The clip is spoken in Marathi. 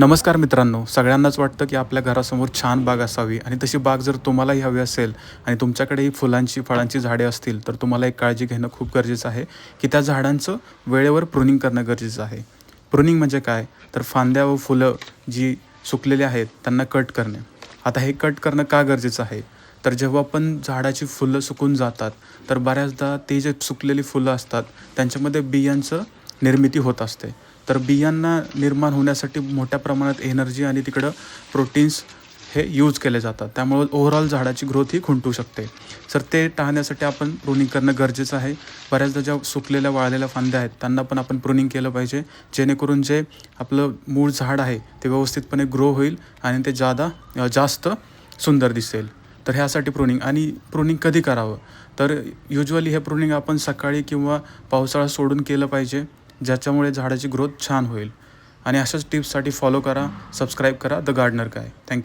नमस्कार मित्रांनो, सगळ्यांनाच वाटतं की आपल्या घरासमोर छान बाग असावी आणि तशी बाग जर तुम्हालाही हवी असेल आणि तुमच्याकडेही फुलांची फळांची झाडे असतील तर तुम्हाला एक काळजी घेणं खूप गरजेचं आहे की त्या झाडांचं वेळेवर प्रुनिंग करणं गरजेचं आहे. प्रुनिंग म्हणजे काय, तर फांद्या व फुलं जी सुकलेली आहेत त्यांना कट करणे. आता हे कट करणं का गरजेचं आहे, तर जेव्हा पण झाडाची फुलं सुकून जातात तर बऱ्याचदा ते जे सुकलेली फुलं असतात त्यांच्यामध्ये बियांचं निर्मिती होत असते. तर बियांना निर्माण होण्यासाठी मोठ्या प्रमाणात एनर्जी आणि तिकडं प्रोटीन्स हे यूज केले जातात. त्यामुळे ओव्हरऑल झाडाची ग्रोथ ही खुंटू शकते. तर ते टाळण्यासाठी आपण प्रुनिंग करणं गरजेचं आहे. बऱ्याचदा ज्या सुकलेल्या वाळलेल्या फांद्या आहेत त्यांना पण आपण प्रुनिंग केलं पाहिजे, जेणेकरून जे आपलं मूळ झाड आहे ते व्यवस्थितपणे ग्रो होईल आणि ते जास्त सुंदर दिसेल. तर ह्यासाठी प्रुनिंग कधी करावं, तर युज्युअली हे प्रुनिंग आपण सकाळी किंवा पावसाळा सोडून केलं पाहिजे, ज्याच्यामुळे झाडाची ग्रोथ छान होईल. आणि अशाच टिप्ससाठी फॉलो करा, सबस्क्राईब करा द गार्डनर गाय. थँक्यू.